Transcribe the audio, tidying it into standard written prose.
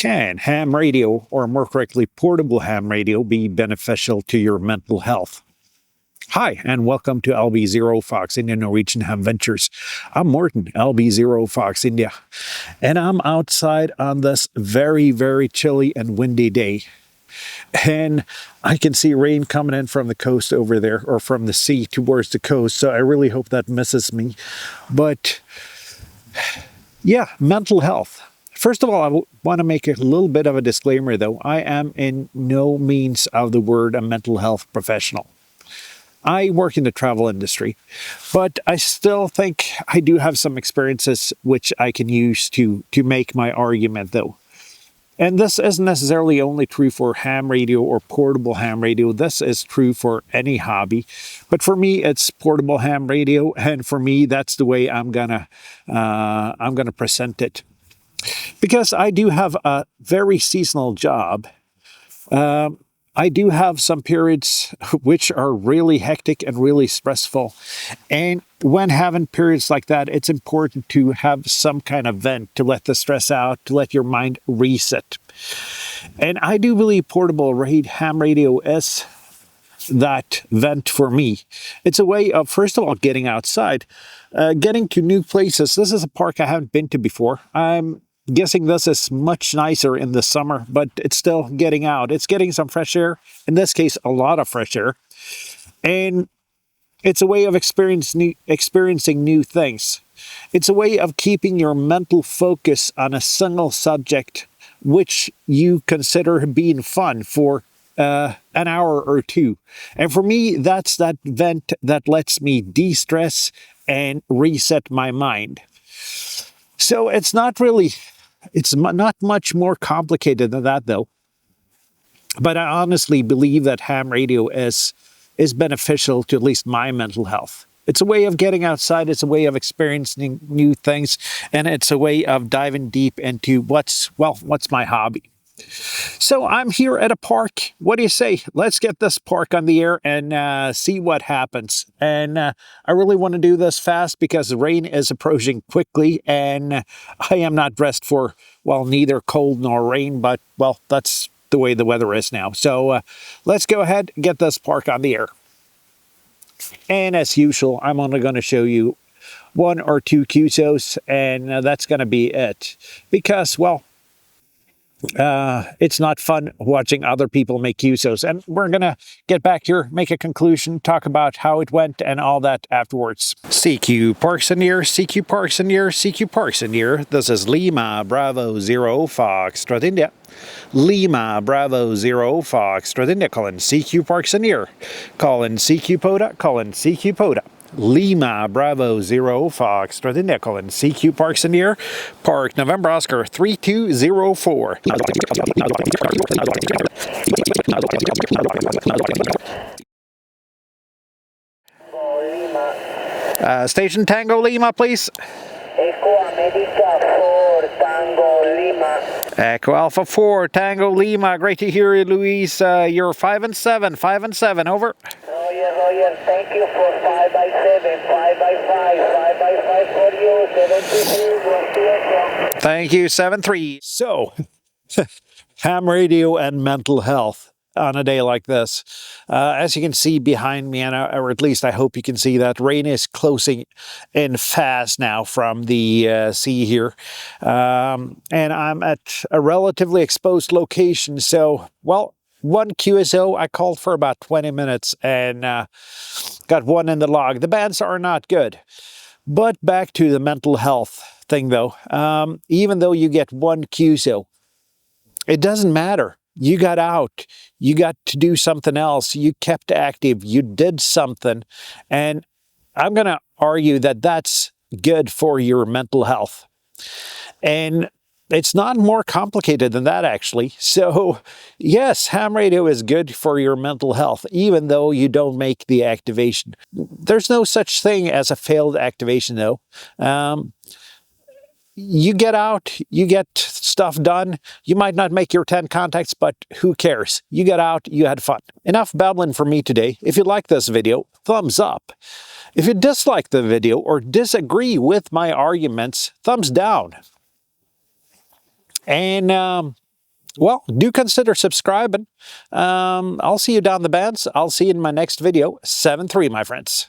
Can ham radio, or more correctly, portable ham radio, be beneficial to your mental health? Hi, and welcome to LB0 Fox India Norwegian Ham Ventures. I'm Morton, LB0 Fox India, and I'm outside on this very, very chilly and windy day. And I can see rain coming in from the coast over there, or from the sea towards the coast, so I really hope that misses me. But yeah, mental health. First of all, I want to make a little bit of a disclaimer, though. I am in no means of the word a mental health professional. I work in the travel industry, but I still think I do have some experiences which I can use to make my argument, though. And this isn't necessarily only true for ham radio or portable ham radio. This is true for any hobby. But for me, it's portable ham radio, and for me, that's the way I'm gonna present it. Because I do have a very seasonal job. I do have some periods which are really hectic and really stressful. And when having periods like that, it's important to have some kind of vent to let the stress out, to let your mind reset. And I do believe portable ham radio is that vent for me. It's a way of, first of all, getting outside, getting to new places. This is a park I haven't been to before. I'm guessing this is much nicer in the summer, but it's still getting out. It's getting some fresh air. In this case, a lot of fresh air. And it's a way of experiencing new things. It's a way of keeping your mental focus on a single subject, which you consider being fun for an hour or two. And for me, that's that vent that lets me de-stress and reset my mind. So it's not much more complicated than that, though. But I honestly believe that ham radio is beneficial to at least my mental health. It's a way of getting outside, it's a way of experiencing new things, and it's a way of diving deep into what's my hobby. So I'm here at a park. What do you say? Let's get this park on the air and see what happens. And I really want to do this fast because the rain is approaching quickly, and I am not dressed for, neither cold nor rain, but, that's the way the weather is now. So let's go ahead and get this park on the air. And as usual, I'm only going to show you one or two QSOs, and that's going to be it. Because, it's not fun watching other people make QSOs. And we're going to get back here, make a conclusion, talk about how it went and all that afterwards. CQ Parks in here, CQ Parks in here, CQ Parks in here. This is Lima Bravo 0 Foxtrot India. Lima Bravo 0 Foxtrot India. Calling CQ Parks in here. Calling CQ Poda. Calling CQ Poda. Lima Bravo 0 Foxtrot India. Calling CQ Parks in here. Park November Oscar 3204. Station Tango Lima, please. Echo America 4 Tango Lima. Echo Alpha 4 Tango Lima. Great to hear you, Luis. You're 5 and 7. 5 and 7. Over. Roger. Thank you for 5 by 7, 5 by 5, 5 by 5 for you. 73. Thank you. 7-3. So, ham radio and mental health on a day like this. As you can see behind me, or at least I hope you can see that, rain is closing in fast now from the sea here. And I'm at a relatively exposed location. So, one QSO, I called for about 20 minutes and got one in the log. The bands are not good. But back to the mental health thing, though. Even though you get one QSO, it doesn't matter. You got out, you got to do something else, you kept active, you did something, and I'm going to argue that that's good for your mental health. And it's not more complicated than that, actually. So, yes, ham radio is good for your mental health, even though you don't make the activation. There's no such thing as a failed activation, though. You get out, you get stuff done. You might not make your 10 contacts, but who cares? You get out, you had fun. Enough babbling for me today. If you like this video, thumbs up. If you dislike the video or disagree with my arguments, thumbs down. And well, do consider subscribing. I'll see you down the bands. I'll see you in my next video. 7-3, my friends.